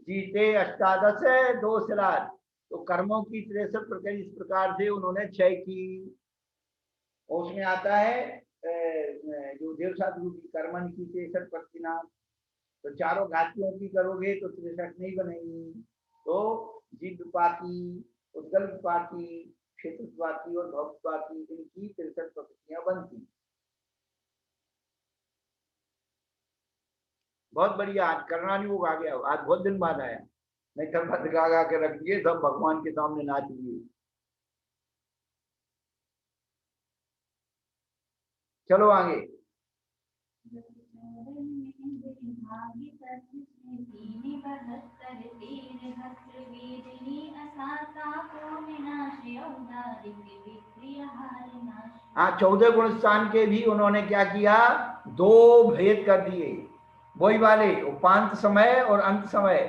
जीते 18 दोष राज, तो कर्मों की 63 प्रकृति इस प्रकार से उन्होंने क्षय की। उसमें आता है जो देवसात रूपी कर्मन की 63 प्रकृति नाश, तो चारों घातियों की करोगे तो 63 नहीं बनेगी, तो जीव विपाकी, उद्गल विपाकी, क्षेत्र विपाकी और भव विपाकी, इनकी 63 प्रकृतियां बनती। बहुत बढ़िया, आज करना नहीं होगा, आ गया आज बहुत दिन बाद आया, नहीं तो भद्र गा के रख दिए, सब भगवान के सामने नाच दिए। चलो आगे। हाँ 14 गुण स्थान के भी उन्होंने क्या किया, 2 भेद कर दिए, वही वाले उपांत समय और अंत समय।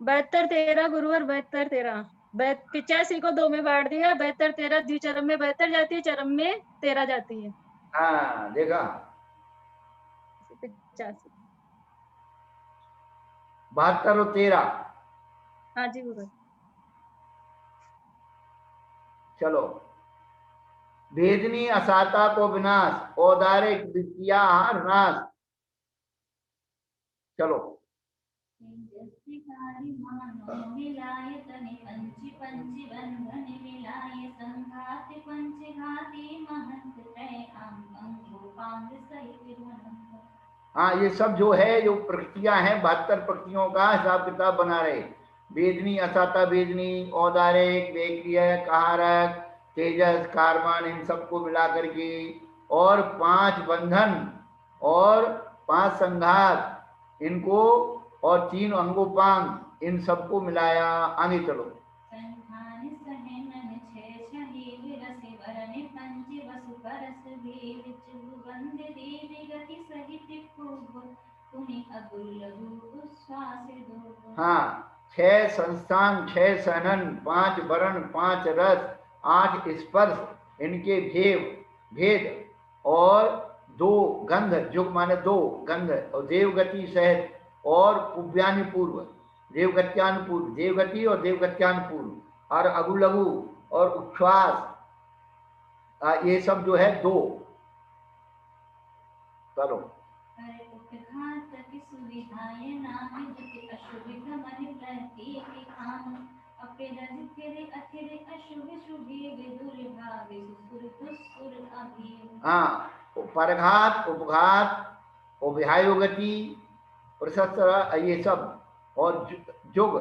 72 13 गुरुवर, 72 13 85 को 2 में बांट दिया, 72 13 द्विचरम में 72 जाती है, चरम में 13 जाती है। हाँ देखा, 85 72 और 13। हाँ जी गुरुवर। चलो, वेदनी असाता को विनाश, औदारिक विद्या नाश। चलो हाँ ये सब जो है, जो प्रकृतियां हैं 72 प्रकृतियों का हिसाब किताब बना रहे, वेदनी असाता वेदनी, औदारिक वेक्रियक आहारक तेजस कार्बन, इन सबको मिला करके, और 5 बंधन और 5 संघात इनको और 3 अंगोपांग इन सबको मिलाया। आगे चलो। हाँ, 6 संस्थान, 6 सनन, 5 वरण, 5 रस, 8 स्पर्श इनके भेद और 2 गंध, जुग माने 2 गंध, और देवगति सहित और पुव्यानि पूर्व, देवगत्यान पूर्व, देवगति और देवगत्यान पूर्व, और अगु लघु और उच्छ्वास, ये सब जो है 2। चलो। हाँ, परघात, उपघात, उभयायोगति, प्रशस्त, ये सब, और जुग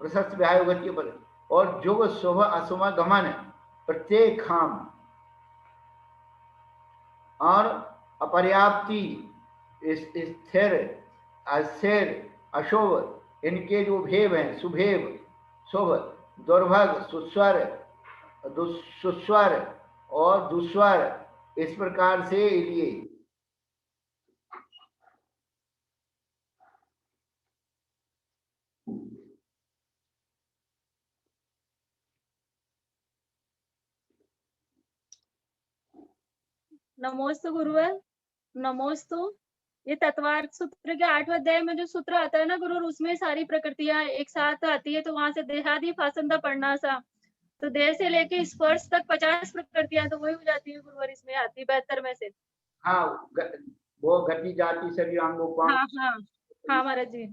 प्रशस्त व्यायोगति पर, और जुग शुभ अशुभ गमन प्रत्येक खाम, और अपर्याप्ति, स्थिर, अस्थिर, अशुभ इनके जो भेव हैं, सुभेव, शुभ, दुर्भग, सुस्वर, सुस्वर और दुस्वर, इस प्रकार से लिए। नमोस्तु गुरुवर, नमोस्तु। ये तत्वार्थ सूत्र के 8वें अध्याय में जो सूत्र आता है ना गुरुवर, उसमें सारी प्रकृतियां एक साथ आती है, तो वहां से देहादि फासंदा पढ़ना सा, तो देह से लेके स्पर्श तक 50 प्रकृतियां तो वही हो जाती है गुरुवर, इसमें आती 72 में से। हाँ, वो गति जाति सभी अंगोपांग। हाँ हाँ हाँ महाराज जी।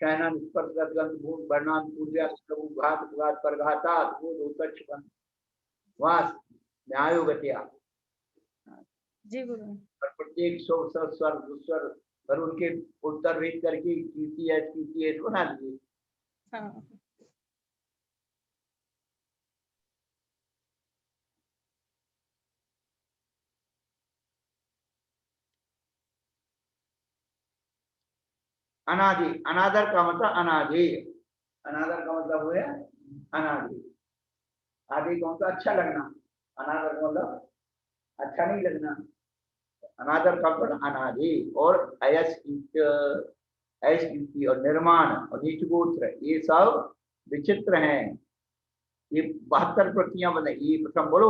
शयनन, स्पर्श, गंध, भूत, वर्णान, पूर्व्या, घात, उपघात, परघातात्, बोध, उत्कर्ष, वास, न्यायोगत्या जी गुरु। और प्रत्येक स्वर, स्वर, दुस्वर, और उनके उत्तर भेद करके कीर्ति है बना दीजिए। हाँ। अनादि, अनादर का मतलब अनादि, अनादर का मतलब हुआ अनादि। आदि का मतलब अच्छा लगना, अनादर का मतलब अच्छा नहीं लगना। अनादर का मतलब अनादि, और अयस कीर्ति और निर्माण और नीच गोत्र, ये सब विचित्र हैं। ये 72 प्रतियां बने। ये प्रथम बोलो।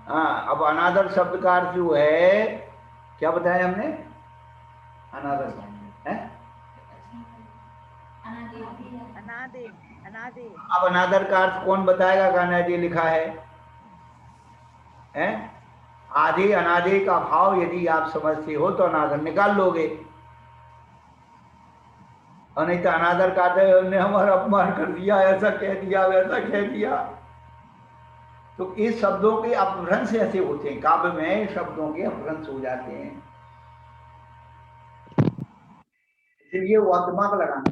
हाँ, अब अनादर शब्द का अर्थ जो है, क्या बताया हमने? अनादर है अनादि, अनादि। अब अनादर का अर्थ कौन बताएगा? अनादि लिखा है, हैं? आदि अनादि का भाव यदि आप समझते हो तो अनादर निकाल लोगे, और नहीं तो अनादर का ने हमारा अपमान कर दिया, ऐसा कह दिया, वैसा कह दिया। तो इस शब्दों के अपभ्रंश ऐसे होते हैं, काव्य में शब्दों के अपभ्रंश हो जाते हैं, इसलिए वो दिमाग लगाना।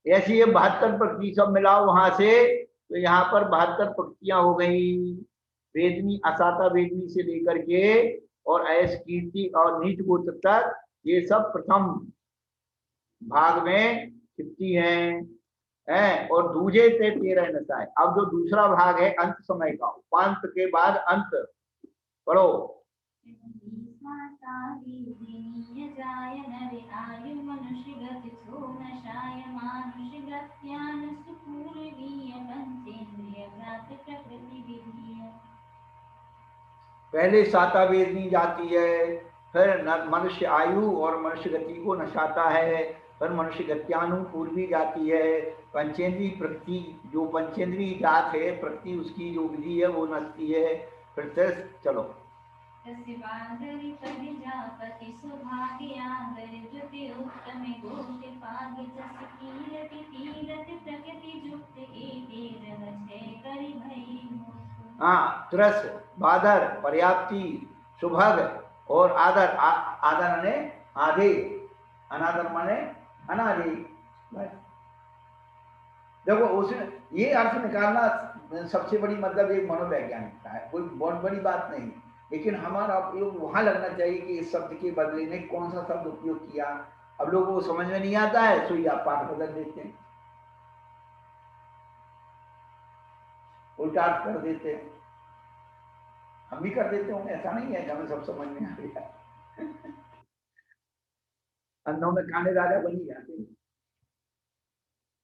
ऐसी ये 72 प्रकृति सब मिलाओ वहां से, तो यहाँ पर 72 प्रकृतियां हो गई। वेदनी, असाता वेदनी से लेकर के और ऐस, कीर्ति और नीच गोत्र तक, ये सब प्रथम भाग में 50 हैं, और दूजे से 13 नशाएं। अब जो दूसरा भाग है अंत समय का, उपांत के बाद अंत पढ़ो। पहले साता वेदनी जाती है, फिर मनुष्य आयु और मनुष्य गति को नशाता है, फिर मनुष्य गत्यानु पूर्वी जाती है। पंचेंद्रीय प्रकृति, जो पंचेंद्रीय जात है प्रकृति, उसकी जो विधि है वो नचती है। फिर चलो। हाँ, त्रस, बादर, पर्याप्ति, सुभग और आदर। आदर माने आधे, अनादर माने अनादि। बस। देखो उस ये अर्थ निकालना सबसे बड़ी मतलब एक मनोवैज्ञानिक का है, कोई बहुत बड़ी बात नहीं। लेकिन हमारा उपयोग वहां लगना चाहिए कि इस शब्द के बदले ने कौन सा शब्द उपयोग किया। अब लोगों को समझ में नहीं आता है तो ये आप पाठ बदल देते हैं, उल्टा अर्थ कर देते हैं। हम भी कर देते होंगे, ऐसा नहीं है कि हमें सब समझ में आ गया। अंधों में काने राजा बनी जाते हैं।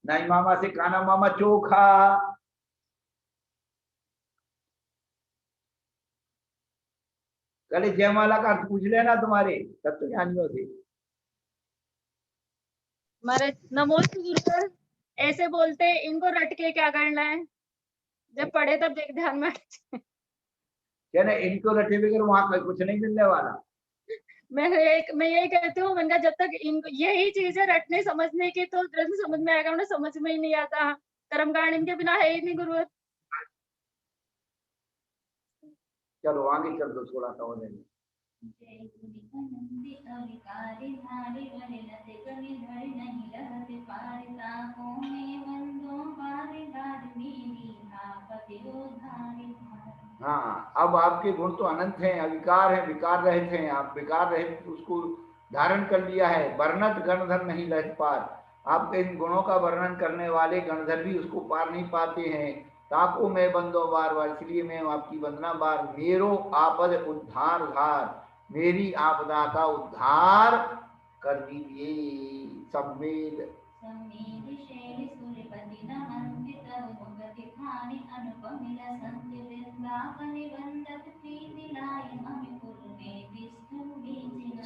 नाई मामा से काना मामा चोखा। कल जयमाला का अर्थ पूछ लेना तुम्हारे तत्वज्ञानियों से। महाराज नमोस्तु गुरुवर, ऐसे बोलते हैं, इनको रट के क्या करना है? जब पढ़े तब देख ध्यान में क्या ना, इनको रटे बगैर वहां कुछ नहीं मिलने वाला। मैं यही कहती हूँ, मैंने कहा जब तक इनको यही चीजें रटने समझने की तो ग्रंथ समझ में आएगा, उन्हें समझ में ही नहीं आता। कर्मकांड इनके बिना है ही नहीं गुरुवर। चलो आगे चल दो, थोड़ा सा हो जाएगा। हाँ, अब आपके गुण तो अनंत हैं, अविकार है, विकार रहित हैं। आप विकार रहित उसको धारण कर लिया है। वर्णत गणधर नहीं लहत पार। आपके इन गुणों का वर्णन करने वाले गणधर भी उसको पार नहीं पाते हैं। ताको मैं बंदो बार बार, इसलिए मैं आपकी वंदना बार। मेरो आपद उद्धार धार, मेरी आपदा का उद्धार कर दीजिए। संवेद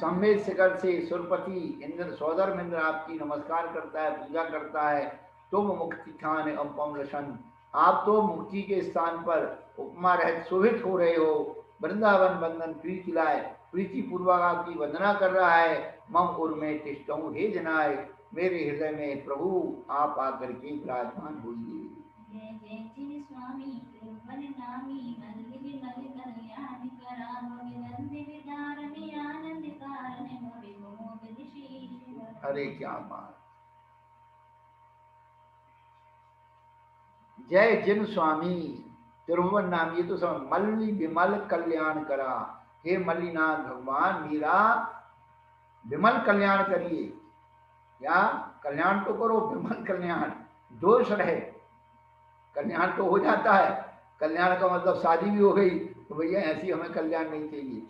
संवेद शिखर से सुरपति इंद्र सौदर इंद्र आपकी नमस्कार करता है, पूजा करता है। तुम मुक्ति स्थान अपम लशन, आप तो मुक्ति के स्थान पर उपमा रहित शोभित हो रहे हो। वृंदावन बंधन प्रीति लाए, प्रीति पूर्वक आपकी वंदना कर रहा है। मम उर में तिष्ठऊं हे जनाए, मेरे हृदय में प्रभु आप आकर के विराजमान होइए। अरे क्या बात। जय जिन स्वामी त्रिभुवन नाम, ये तो सब मल्ली विमल कल्याण करा। हे मल्लीनाथ भगवान, मेरा विमल कल्याण करिए। या कल्याण तो करो, विमल कल्याण, दोष रहे। कल्याण तो हो जाता है, कल्याण का मतलब शादी भी हो गई, तो भैया ऐसी हमें कल्याण नहीं चाहिए।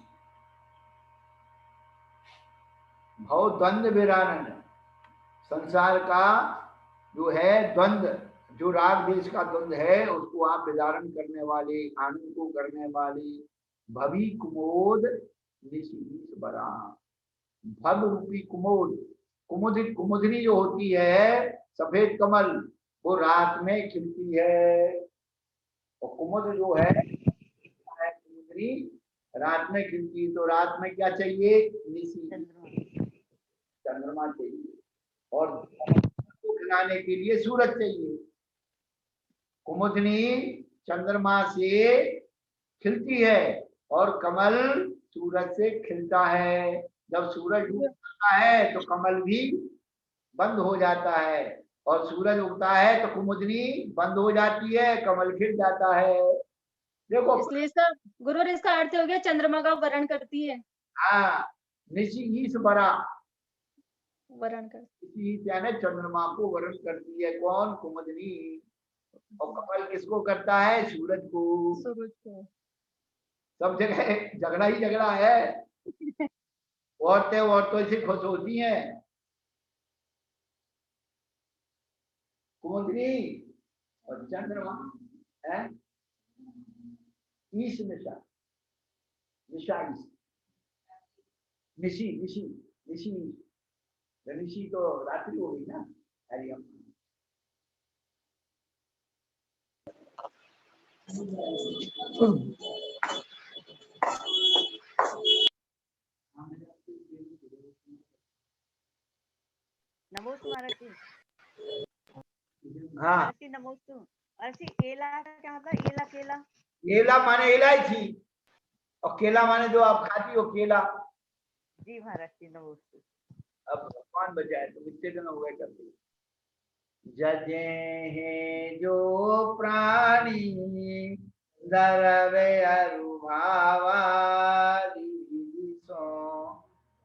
भव द्वंद्व विरानन, संसार का जो है द्वंद्व, जो राग देश का द्वंद्व है, उसको आप विदारण करने वाले, आनंद को करने वाले। भवि कुमोद निशीष बरा, भव रूपी कुमोद, कुमुदनी जो होती है सफेद कमल, वो रात में खिलती है। और कुमुद जो है कुमुदनी रात में खिलती है। तो रात में क्या चाहिए? निशी, चंद्रमा चाहिए। और को खिलाने के लिए सूरज चाहिए। कुमुदनी चंद्रमा से खिलती है और कमल सूरज से खिलता है। जब सूरज डूब जाता है तो कमल भी बंद हो जाता है, और सूरज उगता है तो कुमुदनी बंद हो जाती है, कमल खिल जाता है। देखो, इसलिए सर गुरु इसका अर्थ हो गया चंद्रमा का वर्ण करती है। हाँ, निशी बरा, वर्ण कर, यानी चंद्रमा को वर्ण करती है। कौन? कुमुदनी। और कमल किसको करता है? सूरज को। सूरज को। सब जगह झगड़ा ही झगड़ा है। औरतें से खुश होती हैं। कुमुदनी और चंद्रमा है। ईश निशा, निशा ईश, निशी निशी निशी निशी तो रात्रि हो गई ना। हरियम। नमोस्तु महाराज जी। हाँ, नमोस्तु। अर्षि एला का क्या मतलब? एला केला? केला माने इलायची, और केला माने जो आप खाती हो केला। जी महाराज जी नमस्ते। अब भगवान बजाए तो इतने दिन हो गए करते। जजे हैं जो प्राणी दरवे अरुभावा सो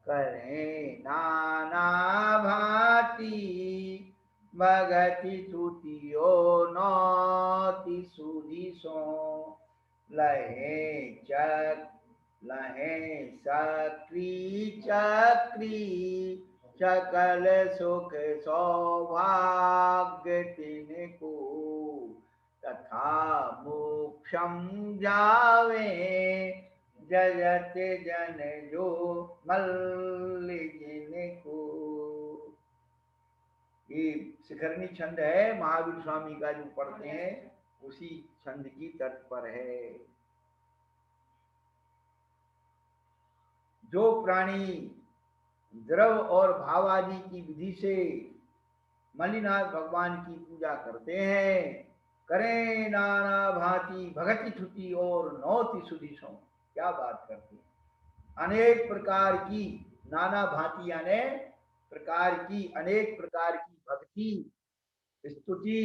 करे नाना भांति भगति छुटियो नौति सुधि सो लहे सक्री चक्री सकल सुख सौभाग्य तिनको तथा मोक्षम जावे जगत जन जो मल्ल जिनको। ये शिखरणी छंद है, महावीर स्वामी का जो पढ़ते हैं उसी छंद की तट पर है। जो प्राणी द्रव और भाव आदि की विधि से मल्लिनाथ भगवान की पूजा करते हैं, करें नाना भांति भगति छुटी और नौति सुदिशों। क्या बात करते हैं। अनेक प्रकार की नाना भांति यानी प्रकार की अनेक प्रकार की भक्ति स्तुति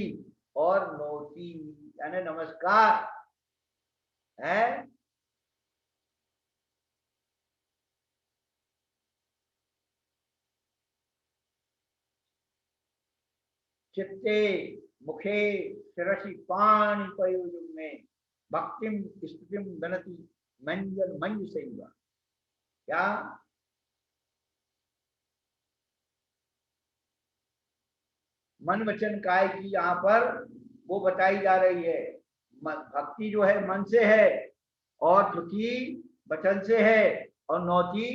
और नौति यानी नमस्कार है। चित्ते मुखे शिरसि पाणि पयोयुग में भक्तिम स्तुतिम गणति मंजन मंज सेवा। क्या मन वचन काय की यहाँ पर वो बताई जा रही है। भक्ति जो है मन से है, और स्तुति वचन से है, और नौति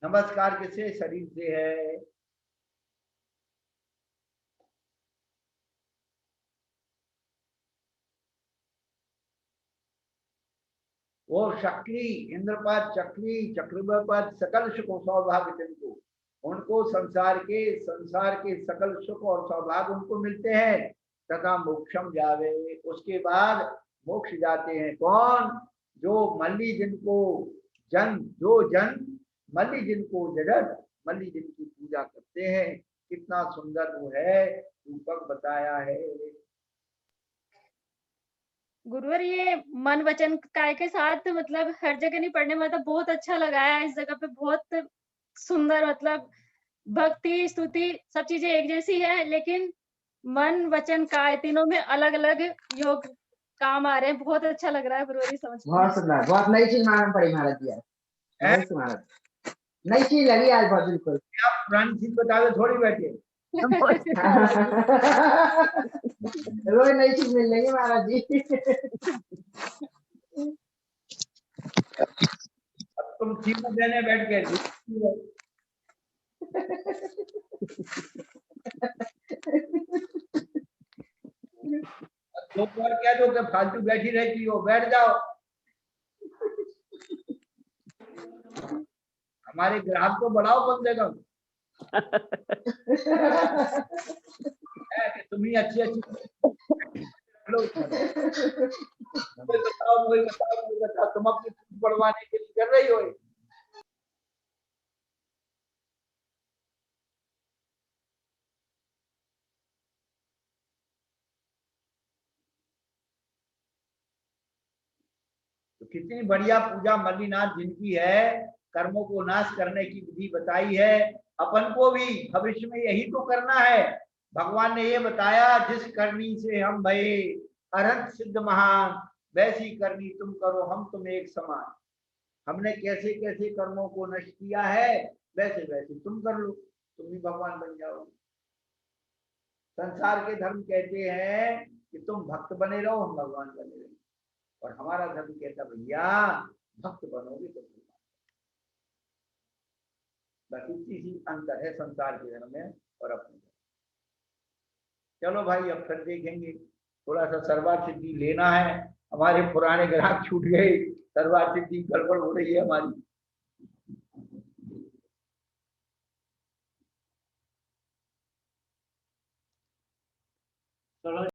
नमस्कार किसे शरीर से है। वो शक्री इंद्रपद चक्री चक्रपद सकल सुख सौभाग्य जिनको, उनको संसार के सकल सुख और सौभाग्य उनको मिलते हैं। तथा मोक्षम जावे, उसके बाद मोक्ष जाते हैं। कौन? जो मल्ली जिनको जन मल्ली जिनको जगत मल्ली जिनकी पूजा करते हैं। कितना सुंदर वो है, रूपक बताया है। गुरुवर ये मन वचन काय के साथ मतलब हर जगह नहीं पढ़ने में, मतलब बहुत अच्छा लगा है। इस जगह पे बहुत सुंदर, मतलब भक्ति स्तुति सब चीजें एक जैसी है, लेकिन मन वचन काय तीनों में अलग अलग योग काम आ रहे हैं। बहुत अच्छा लग रहा है गुरुवर, समझ बहुत सुंदर, बहुत नई चीज मालूम पड़ी महाराज जी आज। बहुत महाराज नई चीज लगी आज बहुत। बिल्कुल आप पुरानी चीज बतावे थोड़ी बैठे। रोज नई चीज मिल लेंगे महाराज जी। अब तुम चीज देने बैठ गए। दो बार कह दो कि फालतू बैठी रहती हो, बैठ जाओ। हमारे ग्राहक को बढ़ाओ कम से कम। तुम ही अच्छी बताओ, तुम अपनी बढ़वाने के लिए कर रही हो। तो कितनी बढ़िया पूजा मल्लिनाथ जिनकी है, कर्मों को नाश करने की विधि बताई है। अपन को भी भविष्य में यही तो करना है। भगवान ने ये बताया, जिस करनी से हम भये अरहत सिद्ध महान, वैसी करनी तुम करो हम तुम एक समान। हमने कैसे कैसे कर्मों को नष्ट किया है, वैसे वैसे तुम कर लो, तुम भी भगवान बन जाओ। संसार के धर्म कहते हैं कि तुम भक्त बने रहो, हम भगवान बने रहो, और हमारा धर्म कहता भैया भक्त बनोगे तो बस इतनी सी अंतर है संसार के धर्म में और अपने धर्म। चलो भाई अब फिर देखेंगे, थोड़ा सा सर्वार्थ सिद्धि लेना है। हमारे पुराने ग्राहक छूट गए, सर्वार्थ सिद्धि गड़बड़ हो रही है हमारी।